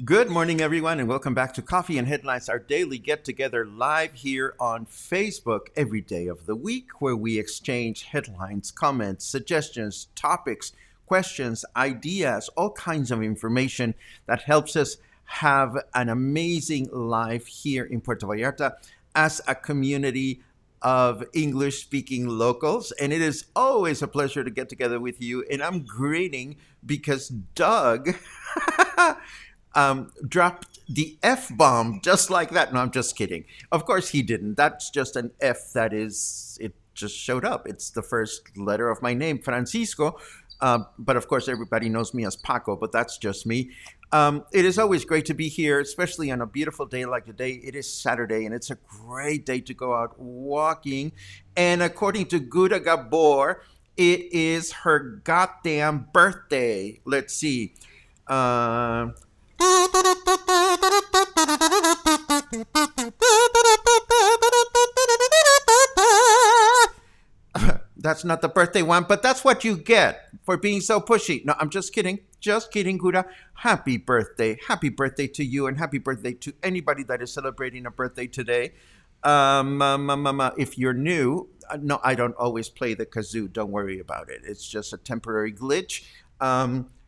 Good morning, everyone, and welcome back to Coffee and Headlines, our daily get-together live here on Facebook every day of the week, where we exchange headlines, comments, suggestions, topics, questions, ideas, all kinds of information that helps us have an amazing life here in Puerto Vallarta as a community of English-speaking locals. And it is always a pleasure to get together with you. And I'm greeting because Doug dropped the F-bomb just like that. No, I'm just kidding. Of course he didn't. That's just an F that is, it just showed up. It's the first letter of my name, Francisco. But of course, everybody knows me as Paco, but that's just me. It is always great to be here, especially on a beautiful day like today. It is Saturday, and it's a great day to go out walking. And according to Guda Gabor, it is her goddamn birthday. Let's see. That's not the birthday one, but that's what you get for being so pushy. No, I'm just kidding. Just kidding, Guda. Happy birthday. Happy birthday to you, and happy birthday to anybody that is celebrating a birthday today. If you're new, no, I don't always play the kazoo. Don't worry about it. It's just a temporary glitch.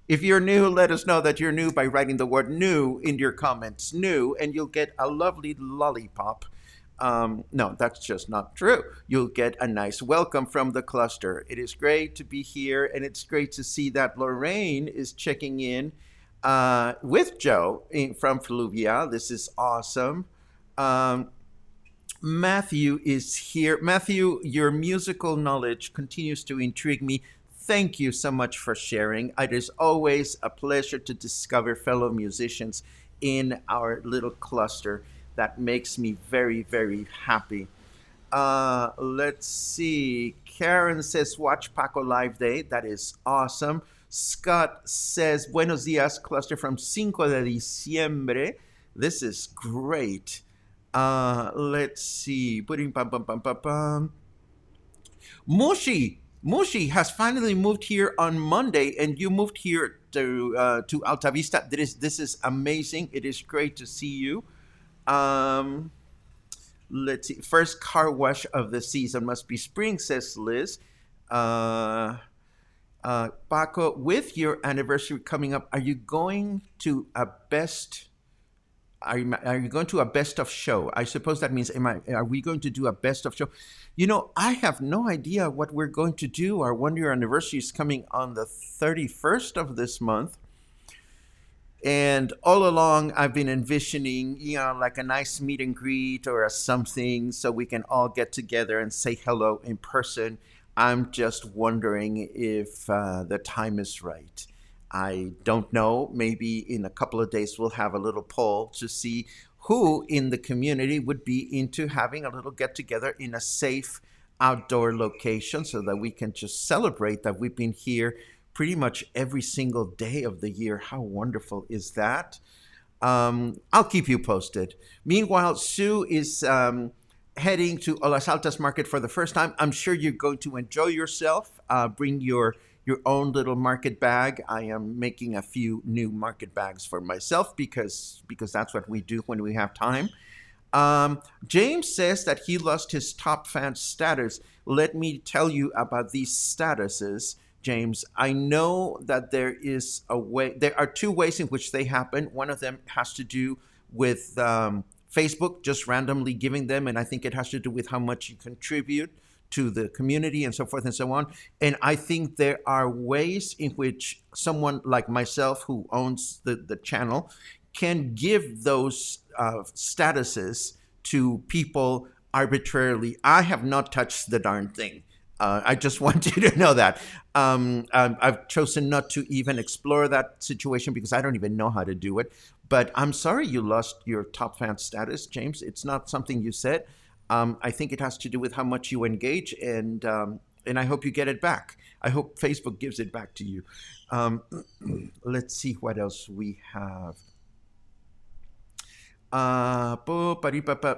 If you're new, let us know that you're new by writing the word new in your comments, new, and you'll get a lovely lollipop. No, that's just not true. You'll get a nice welcome from the cluster. It is great to be here, and it's great to see that Lorraine is checking in with Joe from Fluvia. This is awesome. Matthew is here. Matthew, your musical knowledge continues to intrigue me. Thank you so much for sharing. It is always a pleasure to discover fellow musicians in our little cluster. That makes me very, very happy. Let's see. Karen says, watch Paco Live Day. That is awesome. Scott says, buenos dias, cluster from 5 de diciembre. This is great. Let's see. Mushi has finally moved here on Monday, and you moved here to Alta Vista. This is amazing. It is great to see you. Let's see. First car wash of the season must be spring, says Liz. Paco, with your anniversary coming up, are you going to a best? Are you going to a best of show? I suppose that means, are we going to do a best of show? You know, I have no idea what we're going to do. Our 1-year anniversary is coming on the 31st of this month. And all along, I've been envisioning, like a nice meet and greet or a something so we can all get together and say hello in person. I'm just wondering if the time is right. I don't know. Maybe in a couple of days, we'll have a little poll to see who in the community would be into having a little get together in a safe outdoor location so that we can just celebrate that we've been here pretty much every single day of the year. How wonderful is that? I'll keep you posted. Meanwhile, Sue is heading to Olas Altas Market for the first time. I'm sure you're going to enjoy yourself. Bring your own little market bag. I am making a few new market bags for myself because that's what we do when we have time. James says that he lost his top fan status. Let me tell you about these statuses, James. I know that there is a way. There are two ways in which they happen. One of them has to do with Facebook just randomly giving them, and I think it has to do with how much you contribute to the community and so forth and so on. And I think there are ways in which someone like myself who owns the channel can give those statuses to people arbitrarily. I have not touched the darn thing. I just want you to know that. I've chosen not to even explore that situation because I don't even know how to do it. But I'm sorry you lost your top fan status, James. It's not something you said. I think it has to do with how much you engage, and I hope you get it back. I hope Facebook gives it back to you. Let's see what else we have.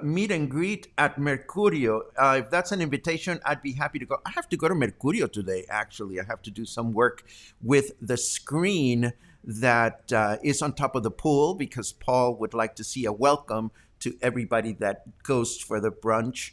Meet and greet at Mercurio. If that's an invitation, I'd be happy to go. I have to go to Mercurio today, actually. I have to do some work with the screen that is on top of the pool because Paul would like to see a welcome to everybody that goes for the brunch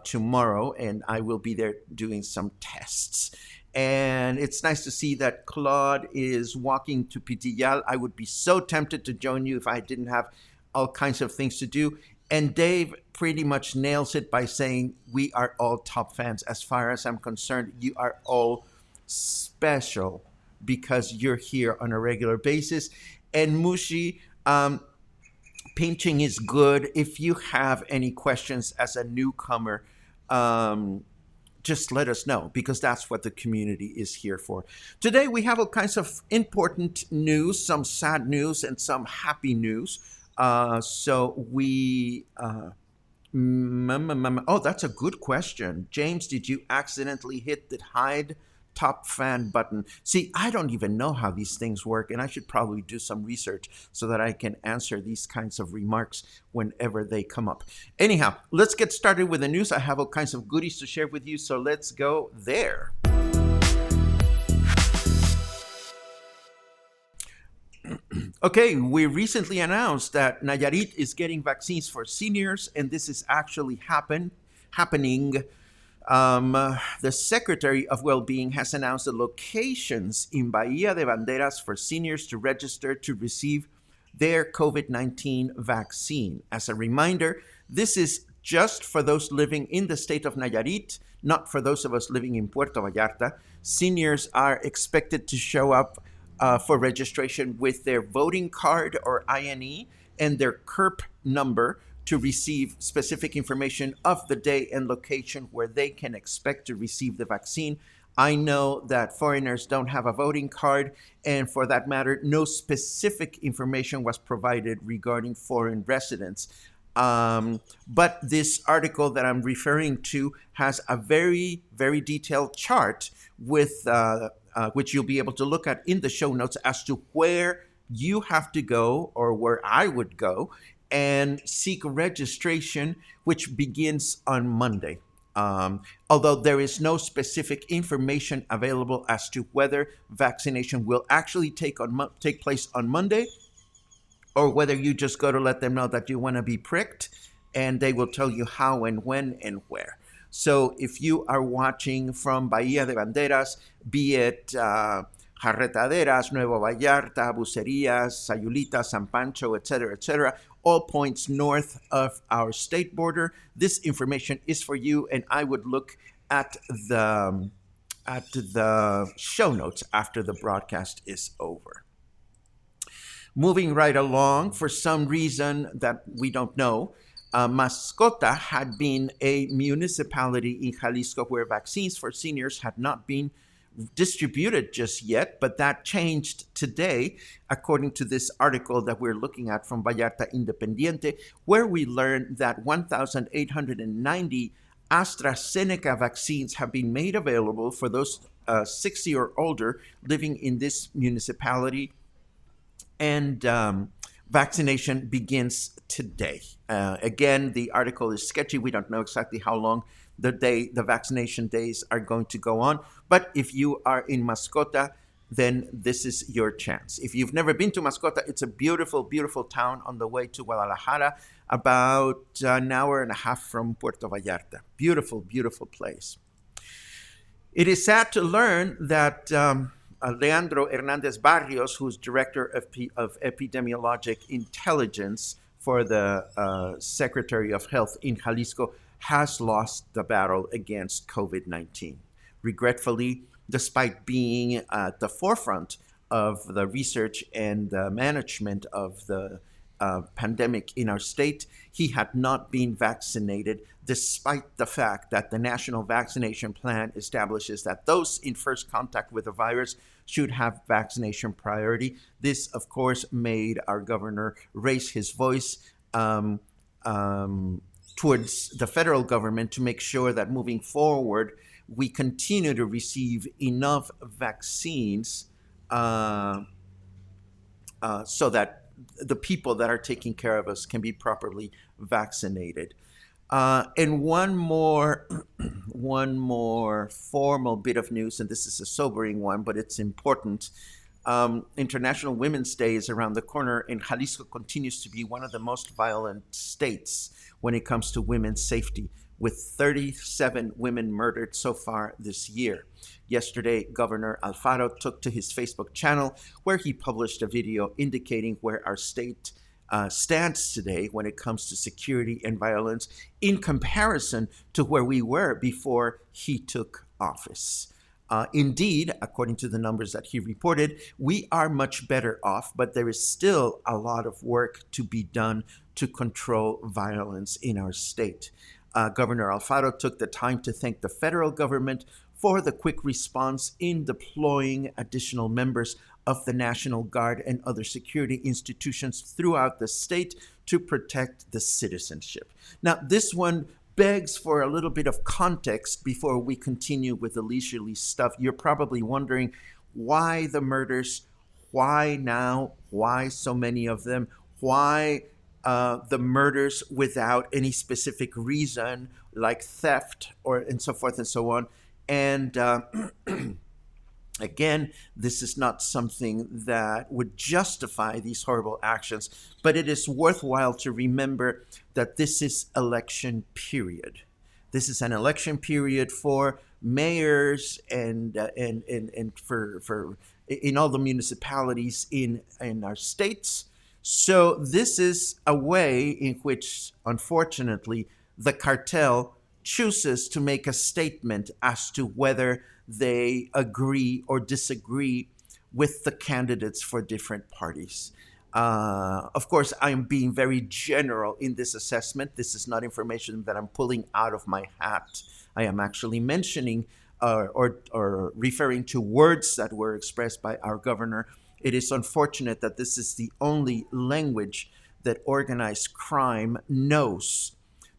tomorrow, and I will be there doing some tests. And it's nice to see that Claude is walking to Pitillal. I would be so tempted to join you if I didn't have all kinds of things to do. And Dave pretty much nails it by saying we are all top fans. As far as I'm concerned, you are all special because you're here on a regular basis. And Mushi, pinching is good. If you have any questions as a newcomer, just let us know because that's what the community is here for. Today we have all kinds of important news, some sad news and some happy news. Oh, that's a good question. James, did you accidentally hit the hide top fan button? See, I don't even know how these things work, and I should probably do some research so that I can answer these kinds of remarks whenever they come up. Anyhow, let's get started with the news. I have all kinds of goodies to share with you, so let's go there. Okay, we recently announced that Nayarit is getting vaccines for seniors, and this is actually happening. The Secretary of Wellbeing has announced the locations in Bahía de Banderas for seniors to register to receive their COVID-19 vaccine. As a reminder, this is just for those living in the state of Nayarit, not for those of us living in Puerto Vallarta. Seniors are expected to show up for registration with their voting card or INE and their CURP number to receive specific information of the day and location where they can expect to receive the vaccine. I know that foreigners don't have a voting card, and for that matter, no specific information was provided regarding foreign residents. But this article that I'm referring to has a very, very detailed chart with which you'll be able to look at in the show notes as to where you have to go or where I would go and seek registration, which begins on Monday. Although there is no specific information available as to whether vaccination will actually take place on Monday or whether you just go to let them know that you want to be pricked and they will tell you how and when and where. So if you are watching from Bahía de Banderas, be it Jarretaderas, Nuevo Vallarta, Bucerías, Sayulita, San Pancho, etc., all points north of our state border, this information is for you, and I would look at the show notes after the broadcast is over. Moving right along, for some reason that we don't know, Mascota had been a municipality in Jalisco where vaccines for seniors had not been distributed just yet, but that changed today, according to this article that we're looking at from Vallarta Independiente, where we learned that 1,890 AstraZeneca vaccines have been made available for those 60 or older living in this municipality, and vaccination begins today. Again, the article is sketchy. We don't know exactly how long the vaccination days are going to go on. But if you are in Mascota, then this is your chance. If you've never been to Mascota, it's a beautiful, beautiful town on the way to Guadalajara, about an hour and a half from Puerto Vallarta. Beautiful, beautiful place. It is sad to learn that Leandro Hernandez Barrios, who's director of epidemiologic intelligence for the Secretary of Health in Jalisco, has lost the battle against COVID-19. Regretfully, despite being at the forefront of the research and the management of the pandemic in our state, he had not been vaccinated, despite the fact that the National Vaccination Plan establishes that those in first contact with the virus should have vaccination priority. This, of course, made our governor raise his voice towards the federal government to make sure that moving forward, we continue to receive enough vaccines so that the people that are taking care of us can be properly vaccinated. And one more formal bit of news, and this is a sobering one, but it's important. International Women's Day is around the corner, and Jalisco continues to be one of the most violent states when it comes to women's safety, with 37 women murdered so far this year. Yesterday, Governor Alfaro took to his Facebook channel where he published a video indicating where our state stands today when it comes to security and violence in comparison to where we were before he took office. Indeed, according to the numbers that he reported, we are much better off, but there is still a lot of work to be done to control violence in our state. Governor Alfaro took the time to thank the federal government for the quick response in deploying additional members of the National Guard and other security institutions throughout the state to protect the citizenship. Now, this one begs for a little bit of context before we continue with the leisurely stuff. You're probably wondering, why the murders? Why now? Why so many of them? Why the murders without any specific reason, like theft or and so forth and so on? And again, this is not something that would justify these horrible actions, but it is worthwhile to remember that this is election period. This is an election period for mayors and for in all the municipalities in our states. So this is a way in which, unfortunately, the cartel chooses to make a statement as to whether they agree or disagree with the candidates for different parties. Of course, I am being very general in this assessment. This is not information that I'm pulling out of my hat. I am actually mentioning or referring to words that were expressed by our governor. It is unfortunate that this is the only language that organized crime knows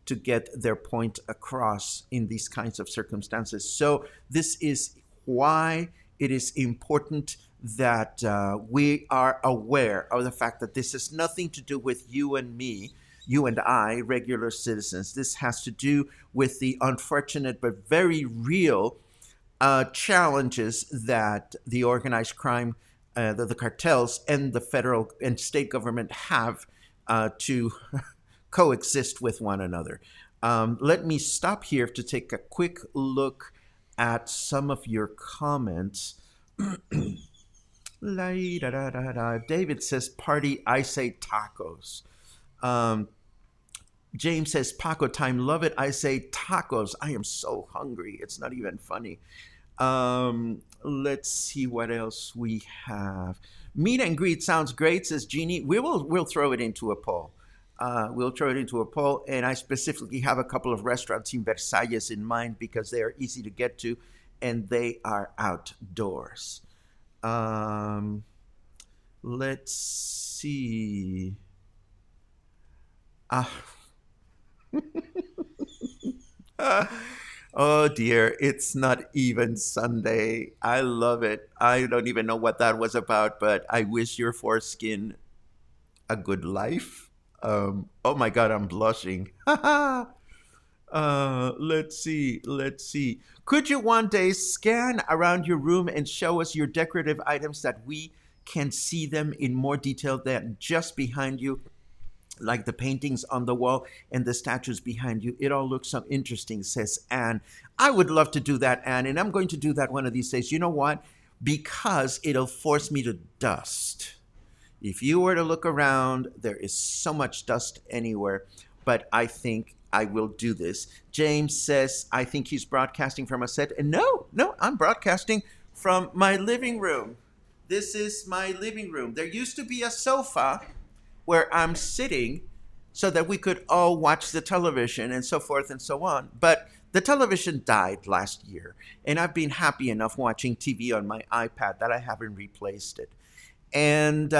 to get their point across in these kinds of circumstances. So this is why it is important that we are aware of the fact that this has nothing to do with you and me, you and I, regular citizens. This has to do with the unfortunate but very real challenges that the organized crime, the cartels, and the federal and state government have to coexist with one another. Let me stop here to take a quick look at some of your comments. David says, party, I say tacos. James says, Paco time, love it. I say tacos. I am so hungry. It's not even funny. Let's see what else we have. Meet and greet sounds great, says Jeannie. We'll throw it into a poll. We'll throw it into a poll, and I specifically have a couple of restaurants in Versalles in mind because they are easy to get to, and they are outdoors. Let's see. Oh dear, it's not even Sunday. I love it. I don't even know what that was about, but I wish your foreskin a good life. Oh my God, I'm blushing. Let's see. Let's see. Could you one day scan around your room and show us your decorative items that we can see them in more detail than just behind you, like the paintings on the wall and the statues behind you? It all looks so interesting, says Anne. I would love to do that, Anne, and I'm going to do that one of these days. You know what? Because it'll force me to dust. If you were to look around, there is so much dust anywhere, but I think I will do this. James says, I think he's broadcasting from a set. And no, I'm broadcasting from my living room. This is my living room. There used to be a sofa where I'm sitting so that we could all watch the television and so forth and so on. But the television died last year, and I've been happy enough watching TV on my iPad that I haven't replaced it. And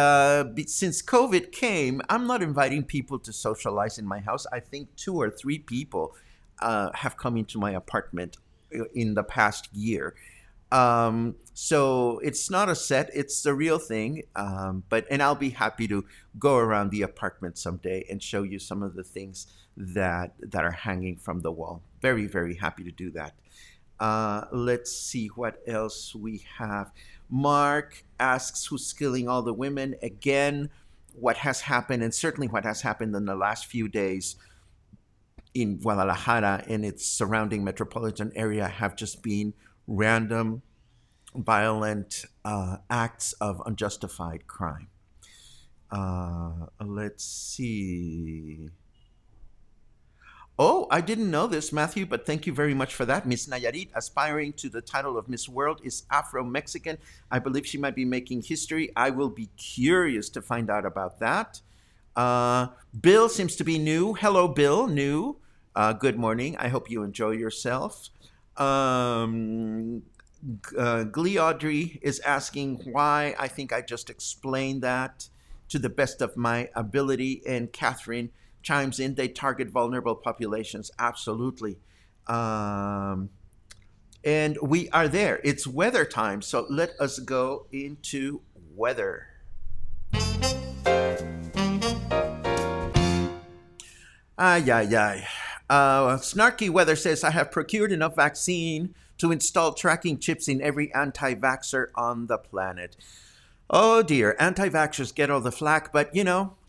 since COVID came, I'm not inviting people to socialize in my house. I think 2 or 3 people have come into my apartment in the past year. So it's not a set; it's the real thing. And I'll be happy to go around the apartment someday and show you some of the things that are hanging from the wall. Very, very happy to do that. Let's see what else we have. Mark asks who's killing all the women. Again, what has happened, and certainly what has happened in the last few days in Guadalajara and its surrounding metropolitan area, have just been random, violent acts of unjustified crime. Let's see. Oh, I didn't know this, Matthew, but thank you very much for that. Miss Nayarit, aspiring to the title of Miss World, is Afro-Mexican. I believe she might be making history. I will be curious to find out about that. Bill seems to be new. Hello, Bill, new. Good morning. I hope you enjoy yourself. Glee Audrey is asking why. I think I just explained that to the best of my ability. And Catherine chimes in, they target vulnerable populations. Absolutely. And we are there. It's weather time. So let us go into weather. Ay, ay, ay. Snarky Weather says, I have procured enough vaccine to install tracking chips in every anti-vaxxer on the planet. Oh dear, anti-vaxxers get all the flack, but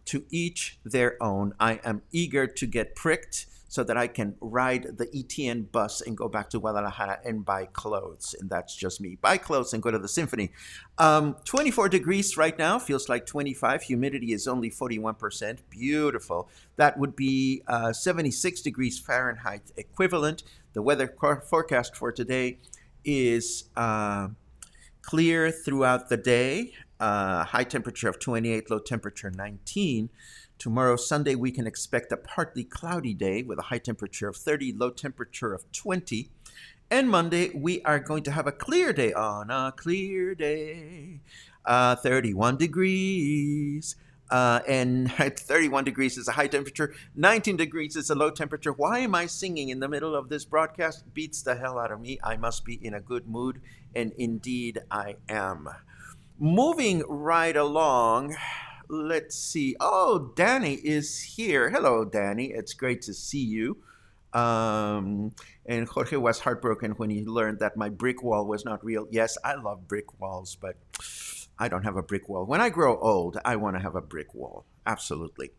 to each their own. I am eager to get pricked so that I can ride the ETN bus and go back to Guadalajara and buy clothes. And that's just me. Buy clothes and go to the symphony. 24 degrees right now. Feels like 25. Humidity is only 41%. Beautiful. That would be 76 degrees Fahrenheit equivalent. The weather forecast for today is clear throughout the day. High temperature of 28, low temperature 19. Tomorrow, Sunday, we can expect a partly cloudy day with a high temperature of 30, low temperature of 20. And Monday, we are going to have a clear day on a clear day. 31 degrees. And 31 degrees is a high temperature. 19 degrees is a low temperature. Why am I singing in the middle of this broadcast? Beats the hell out of me. I must be in a good mood. And indeed, I am. Moving right along, let's see. Oh, Danny is here. Hello, Danny. It's great to see you. And Jorge was heartbroken when he learned that my brick wall was not real. Yes, I love brick walls, but I don't have a brick wall. When I grow old, I want to have a brick wall. Absolutely.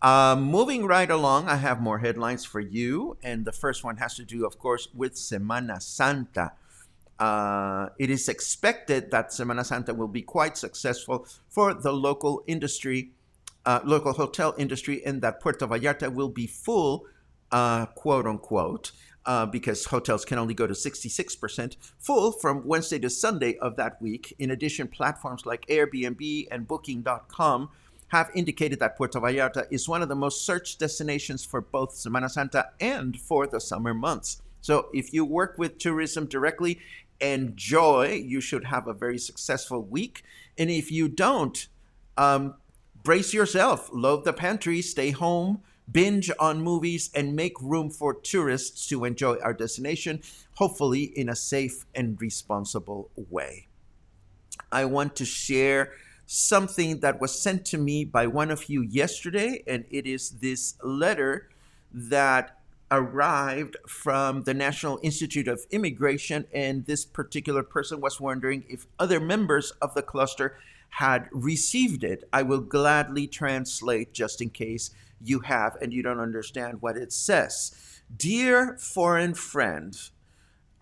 Moving right along, I have more headlines for you. And the first one has to do, of course, with Semana Santa. It is expected that Semana Santa will be quite successful for the local industry, local hotel industry, and that Puerto Vallarta will be full, quote unquote, because hotels can only go to 66% full from Wednesday to Sunday of that week. In addition, platforms like Airbnb and Booking.com have indicated that Puerto Vallarta is one of the most searched destinations for both Semana Santa and for the summer months. So if you work with tourism directly, enjoy. You should have a very successful week. And if you don't, brace yourself. Load the pantry. Stay home. binge on movies, and make room for tourists to enjoy our destination, hopefully in a safe and responsible way. I want to share something that was sent to me by one of you yesterday, and it is this letter that arrived from the National Institute of Immigration. And this particular person was wondering if other members of the cluster had received it. I will gladly translate just in case you have and you don't understand what it says. Dear foreign friend,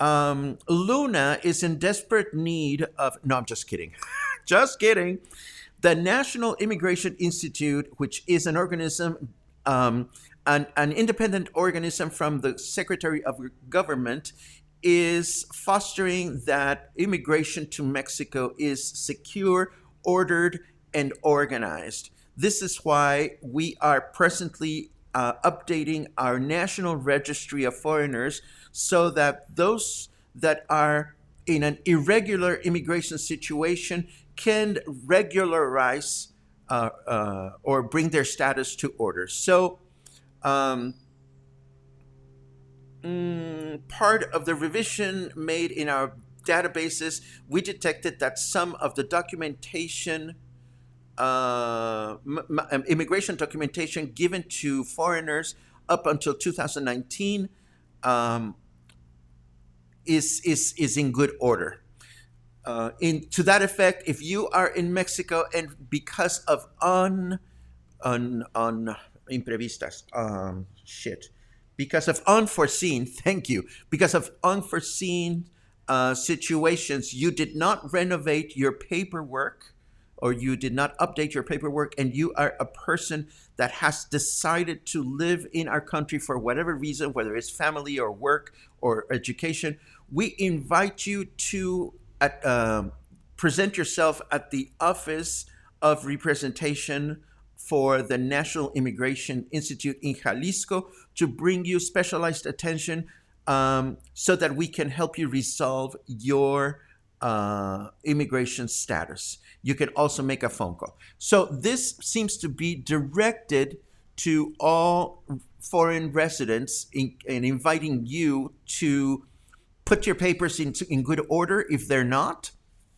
Luna is in desperate need of. No, I'm just kidding. Just kidding. The National Immigration Institute, which is an organism, an independent organism from the Secretary of Government, is fostering that immigration to Mexico is secure, ordered, and organized. This is why we are presently updating our National Registry of Foreigners so that those that are in an irregular immigration situation can regularize or bring their status to order. So, part of the revision made in our databases, we detected that some of the documentation, immigration documentation given to foreigners up until 2019 is in good order. To that effect, if you are in Mexico and because of imprevistas, because of unforeseen, thank you, because of unforeseen situations, you did not renovate your paperwork or you did not update your paperwork, and you are a person that has decided to live in our country for whatever reason, whether it's family or work or education, we invite you to present yourself at the Office of Representation for the National Immigration Institute in Jalisco to bring you specialized attention so that we can help you resolve your immigration status. You can also make a phone call. So this seems to be directed to all foreign residents and inviting you to put your papers in good order. If they're not,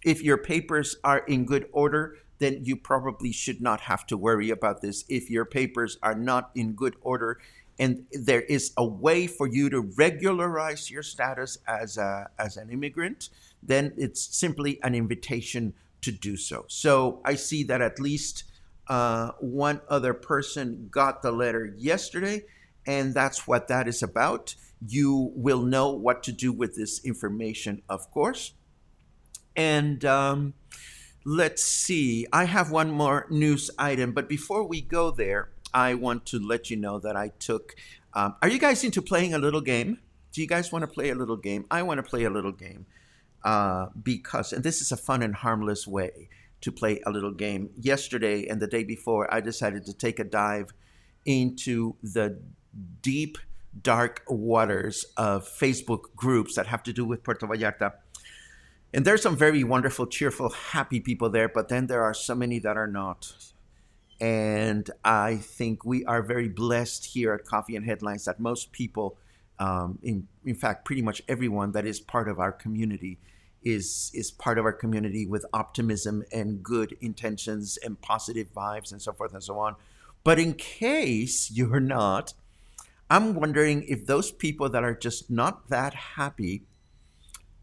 if your papers are in good order, then you probably should not have to worry about this. If your papers are not in good order and there is a way for you to regularize your status as an immigrant, then it's simply an invitation to do so. So I see that at least one other person got the letter yesterday, and that's what that is about. You will know what to do with this information, of course. And let's see, I have one more news item, but before we go there, I want to let you know that I took. Are you guys into playing a little game? Do you guys want to play a little game? I want to play a little game because, and this is a fun and harmless way to play a little game. Yesterday and the day before, I decided to take a dive into the deep, dark waters of Facebook groups that have to do with Puerto Vallarta. And there's some very wonderful, cheerful, happy people there, but then there are so many that are not. And I think we are very blessed here at Coffee and Headlines that most people, in fact, pretty much everyone that is part of our community is part of our community with optimism and good intentions and positive vibes and so forth and so on. But in case you're not, I'm wondering if those people that are just not that happy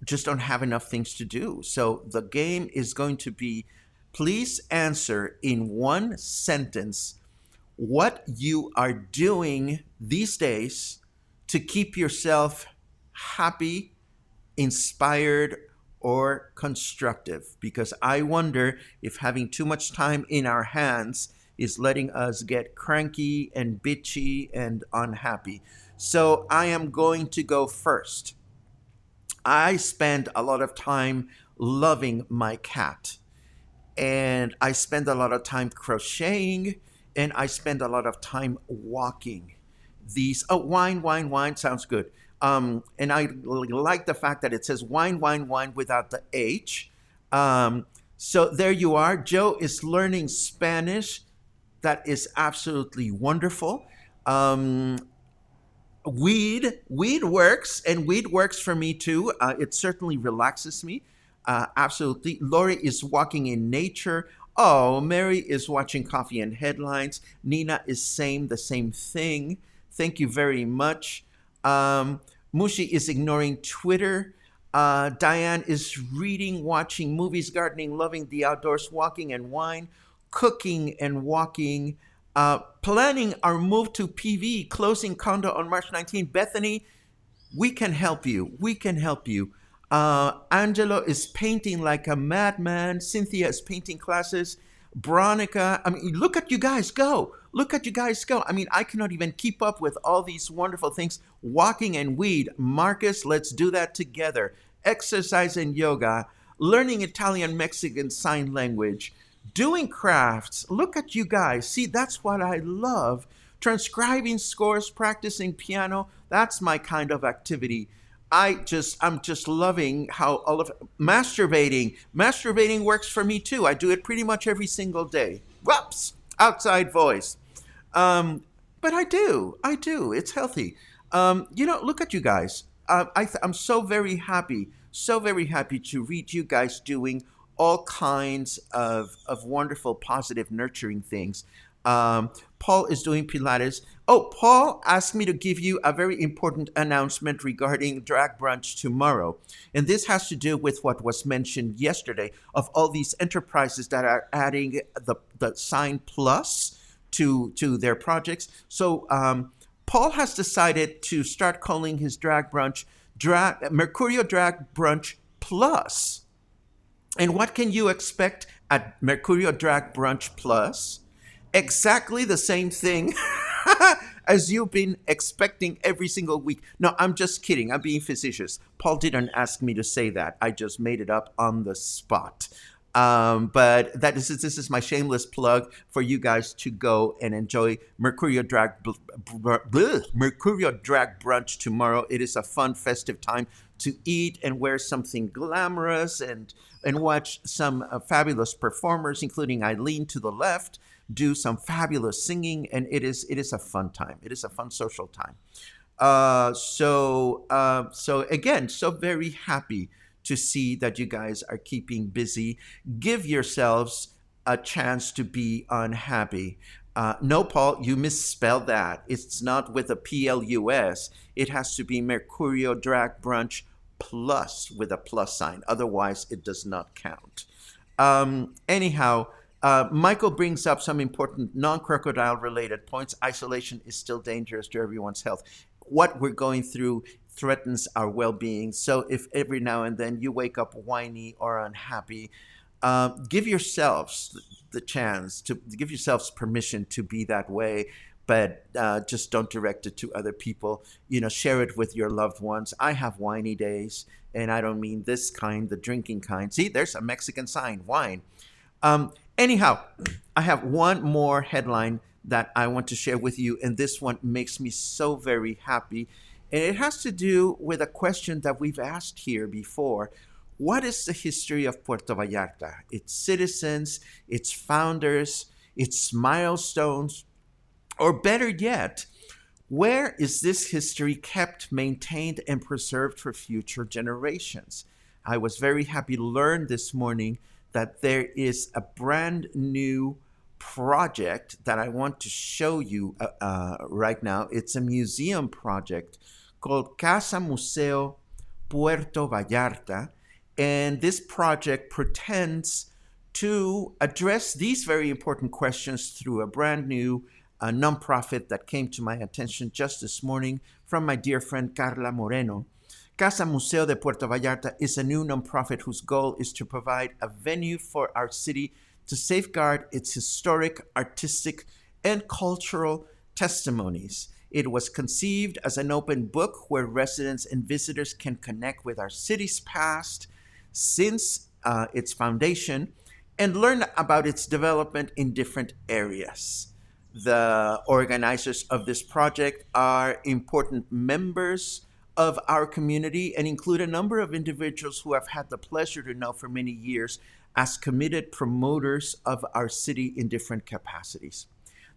just don't have enough things to do. So the game is going to be, please answer in one sentence what you are doing these days to keep yourself happy, inspired, or constructive. Because I wonder if having too much time in our hands is letting us get cranky and bitchy and unhappy. So I am going to go first. I spend a lot of time loving my cat, and I spend a lot of time crocheting, and I spend a lot of time walking. Wine sounds good. And I like the fact that it says wine without the H. So there you are. Joe is learning Spanish. That is absolutely wonderful. Um, weed works, and weed works for me too. It certainly relaxes me. Absolutely. Lori is walking in nature. Oh, Mary is watching Coffee and Headlines. Nina is saying the same thing. Thank you very much. Mushi is ignoring Twitter. Diane is reading, watching movies, gardening, loving the outdoors, walking and wine, cooking and walking, planning our move to PV, closing condo on March 19th. Bethany, we can help you. We can help you. Angelo is painting like a madman. Cynthia is painting classes. Veronica, I mean, look at you guys go. Look at you guys go. I mean, I cannot even keep up with all these wonderful things. Walking and weed. Marcus, let's do that together. Exercise and yoga. Learning Italian, Mexican sign language. Doing crafts. Look at you guys. See, that's what I love. Transcribing scores, practicing piano. That's my kind of activity. I'm just loving how all of masturbating. Masturbating works for me too. I do it pretty much every single day. Whoops, outside voice. Um, but I do. It's healthy. Look at you guys. I'm so very happy to read you guys doing all kinds of wonderful, positive, nurturing things. Paul is doing Pilates. Oh, Paul asked me to give you a very important announcement regarding drag brunch tomorrow. And this has to do with what was mentioned yesterday of all these enterprises that are adding the sign plus to their projects. So Paul has decided to start calling his drag brunch Mercurio Drag Brunch Plus. And what can you expect at Mercurio Drag Brunch Plus? Exactly the same thing as you've been expecting every single week. No, I'm just kidding. I'm being facetious. Paul didn't ask me to say that. I just made it up on the spot. But this is my shameless plug for you guys to go and enjoy Mercurio Drag Brunch tomorrow. It is a fun, festive time to eat and wear something glamorous and watch some fabulous performers, including Eileen to the left, do some fabulous singing, and it is a fun time. It is a fun social time. So again, so very happy to see that you guys are keeping busy. Give yourselves a chance to be unhappy. No, Paul, you misspelled that. It's not with a PLUS. It has to be Mercurio Drag Brunch Plus with a plus sign. Otherwise, it does not count. Anyhow, Michael brings up some important non-crocodile related points. Isolation is still dangerous to everyone's health. What we're going through threatens our well-being. So if every now and then you wake up whiny or unhappy, give yourselves the chance to give yourselves permission to be that way, but just don't direct it to other people. Share it with your loved ones. I have whiny days, and I don't mean this kind, the drinking kind. See, there's a Mexican sign, wine. Anyhow, I have one more headline that I want to share with you, and this one makes me so very happy. And it has to do with a question that we've asked here before. What is the history of Puerto Vallarta? Its citizens, its founders, its milestones, or better yet, where is this history kept, maintained, and preserved for future generations? I was very happy to learn this morning that there is a brand new project that I want to show you right now. It's a museum project called Casa Museo Puerto Vallarta. And this project pretends to address these very important questions through a brand new nonprofit that came to my attention just this morning from my dear friend Carla Moreno. Casa Museo de Puerto Vallarta is a new nonprofit whose goal is to provide a venue for our city to safeguard its historic, artistic, and cultural testimonies. It was conceived as an open book where residents and visitors can connect with our city's past since its foundation and learn about its development in different areas. The organizers of this project are important members of our community and include a number of individuals who I've had the pleasure to know for many years as committed promoters of our city in different capacities.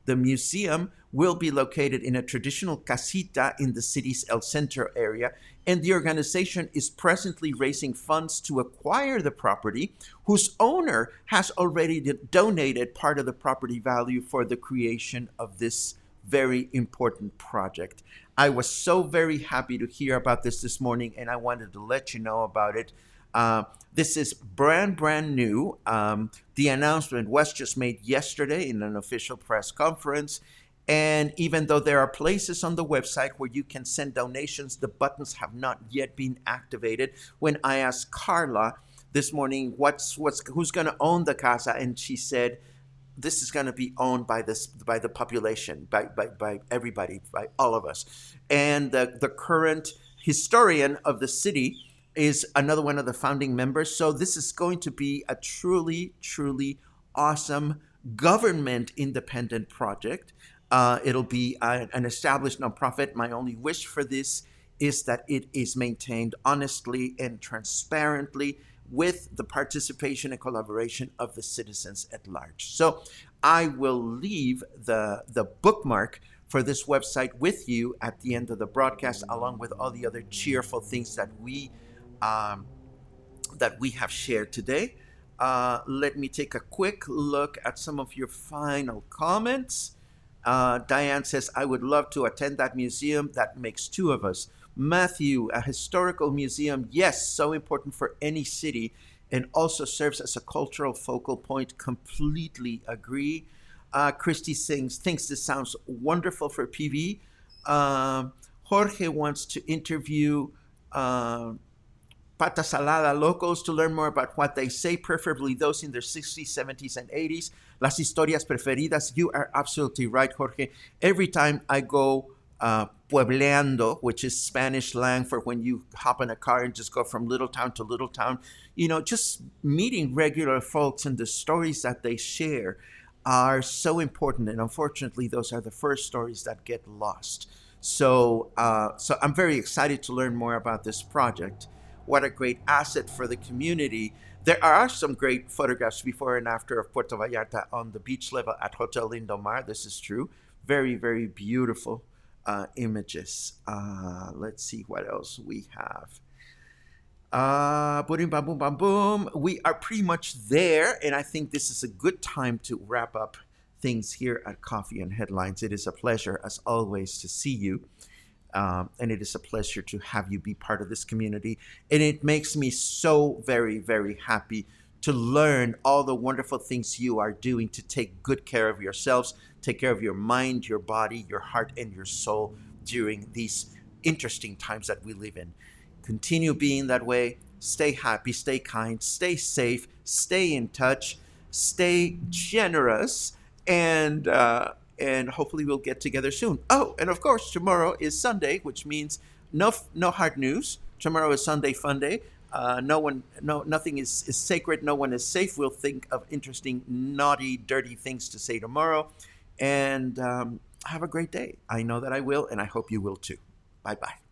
The museum will be located in a traditional casita in the city's El Centro area, and the organization is presently raising funds to acquire the property, whose owner has already donated part of the property value for the creation of this very important project. I was so very happy to hear about this morning, and I wanted to let you know about it. This is brand new. The announcement was just made yesterday in an official press conference. And even though there are places on the website where you can send donations, the buttons have not yet been activated. When I asked Carla this morning, who's going to own the casa, and she said, this is going to be owned by the population, by everybody, by all of us. And the current historian of the city is another one of the founding members. So this is going to be a truly awesome government independent project. It'll be an established nonprofit. My only wish for this is that it is maintained honestly and transparently with the participation and collaboration of the citizens at large. So I will leave the bookmark for this website with you at the end of the broadcast, along with all the other cheerful things that we have shared today. Let me take a quick look at some of your final comments. Diane says, I would love to attend that museum. That makes two of us. Matthew, a historical museum, yes, so important for any city, and also serves as a cultural focal point. Completely agree. Christy thinks this sounds wonderful for PV. Jorge wants to interview Pata Salada locals to learn more about what they say, preferably those in their 60s, 70s, and 80s. Las historias preferidas. You are absolutely right, Jorge. Every time I go puebleando, which is Spanish slang for when you hop in a car and just go from little town to little town, just meeting regular folks and the stories that they share are so important. And unfortunately, those are the first stories that get lost. So I'm very excited to learn more about this project. What a great asset for the community. There are some great photographs before and after of Puerto Vallarta on the beach level at Hotel Lindomar. This is true. Very, very beautiful images. Let's see what else we have. Boom, bam, boom, bam, boom. We are pretty much there, and I think this is a good time to wrap up things here at Coffee and Headlines. It is a pleasure, as always, to see you. And it is a pleasure to have you be part of this community. And it makes me so very, very happy to learn all the wonderful things you are doing to take good care of yourselves, take care of your mind, your body, your heart, and your soul during these interesting times that we live in. Continue being that way. Stay happy, stay kind, stay safe, stay in touch, stay generous, and hopefully we'll get together soon. Oh, and of course, tomorrow is Sunday, which means no hard news. Tomorrow is Sunday Fun Day. Nothing is sacred. No one is safe. We'll think of interesting, naughty, dirty things to say tomorrow. And have a great day. I know that I will, and I hope you will too. Bye-bye.